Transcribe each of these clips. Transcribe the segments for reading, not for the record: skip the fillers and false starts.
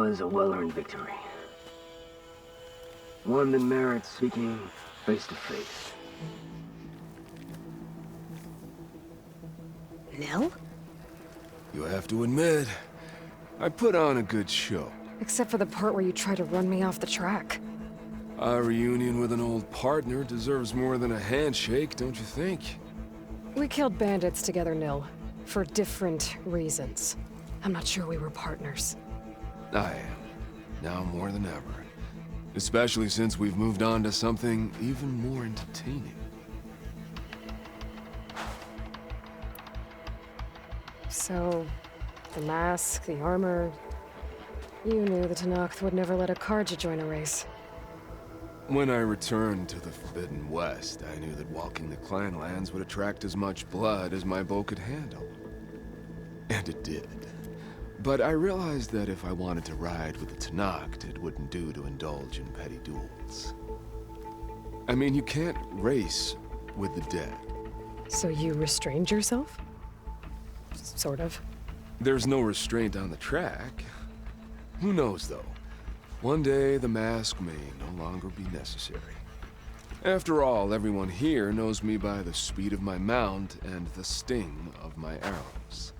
was a well-earned victory. One that merits speaking face to face. Nell? You have to admit, I put on a good show. Except for the part where you try to run me off the track. A reunion with an old partner deserves more than a handshake, don't you think? We killed bandits together, Nil. For different reasons. I'm not sure we were partners. I am. Now more than ever. Especially since we've moved on to something even more entertaining. So, the mask, the armor... You knew the Tenakth would never let a Karja join a race. When I returned to the Forbidden West, I knew that walking the clan lands would attract as much blood as my bow could handle. And it did. But I realized that if I wanted to ride with the Tenakth, it wouldn't do to indulge in petty duels. I mean, you can't race with the dead. So you restrained yourself? Sort of. There's no restraint on the track. Who knows, though? One day, the mask may no longer be necessary. After all, everyone here knows me by the speed of my mount and the sting of my arrows.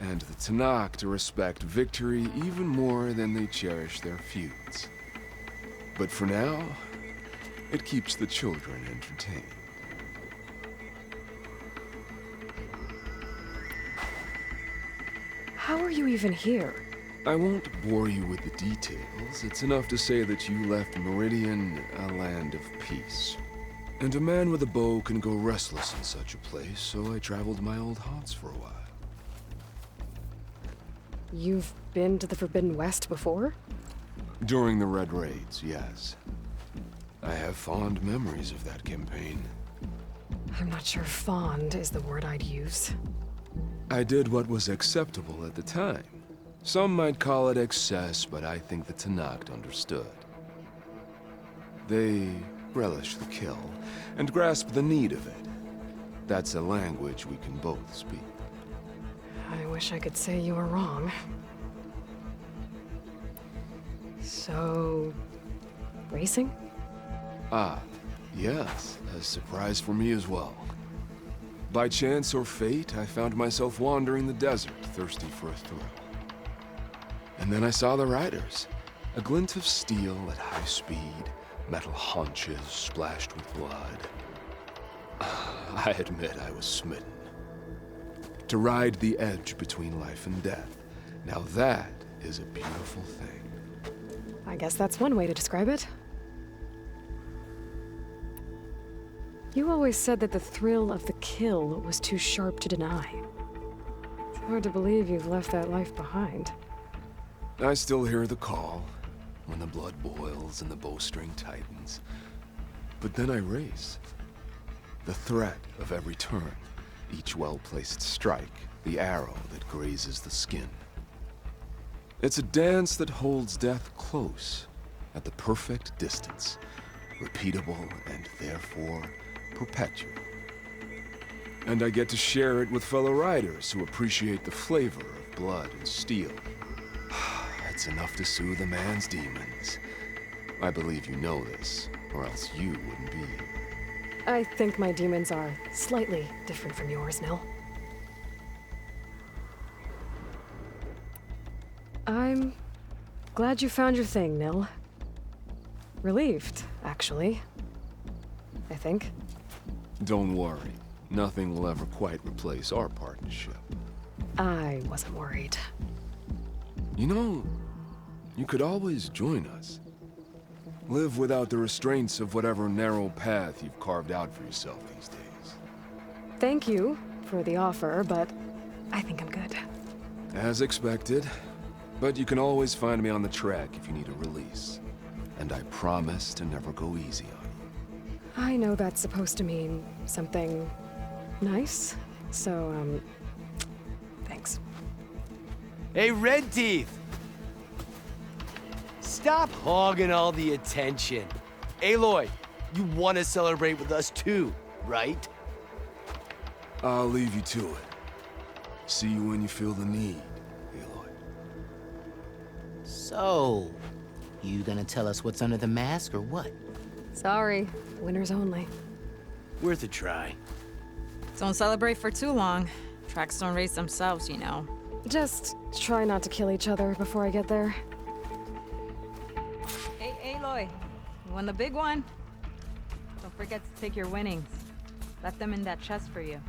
And the Tenakth respect victory even more than they cherish their feuds. But for now, it keeps the children entertained. How are you even here? I won't bore you with the details. It's enough to say that you left Meridian a land of peace. And a man with a bow can go restless in such a place, so I traveled my old haunts for a while. You've been to the Forbidden West before? During the Red Raids, yes. I have fond memories of that campaign. I'm not sure fond is the word I'd use. I did what was acceptable at the time. Some might call it excess, but I think the Tenakth understood. They relish the kill, and grasp the need of it. That's a language we can both speak. I wish I could say you were wrong. So... racing? Ah, yes. A surprise for me as well. By chance or fate, I found myself wandering the desert, thirsty for a thrill. And then I saw the riders. A glint of steel at high speed, metal haunches splashed with blood. I admit I was smitten. To ride the edge between life and death. Now that is a beautiful thing. I guess that's one way to describe it. You always said that the thrill of the kill was too sharp to deny. It's hard to believe you've left that life behind. I still hear the call, when the blood boils and the bowstring tightens. But then I race. The threat of every turn, each well-placed strike, the arrow that grazes the skin. It's a dance that holds death close, at the perfect distance, repeatable and therefore perpetual. And I get to share it with fellow riders who appreciate the flavor of blood and steel. It's enough to soothe a man's demons. I believe you know this, or else you wouldn't be here. I think my demons are slightly different from yours, Nil. I'm glad you found your thing, Nil. Relieved, actually. I think. Don't worry. Nothing will ever quite replace our partnership. I wasn't worried. You know, you could always join us. Live without the restraints of whatever narrow path you've carved out for yourself these days. Thank you for the offer, but I think I'm good. As expected. But you can always find me on the track if you need a release. And I promise to never go easy on you. I know that's supposed to mean something nice, so, thanks. Hey, Red Teeth! Stop hogging all the attention. Aloy, you want to celebrate with us too, right? I'll leave you to it. See you when you feel the need, Aloy. So, you gonna tell us what's under the mask or what? Sorry, winners only. Worth a try. Don't celebrate for too long. Tracks don't race themselves, you know. Just try not to kill each other before I get there. Hey, Aloy. You won the big one? Don't forget to take your winnings. Left them in that chest for you.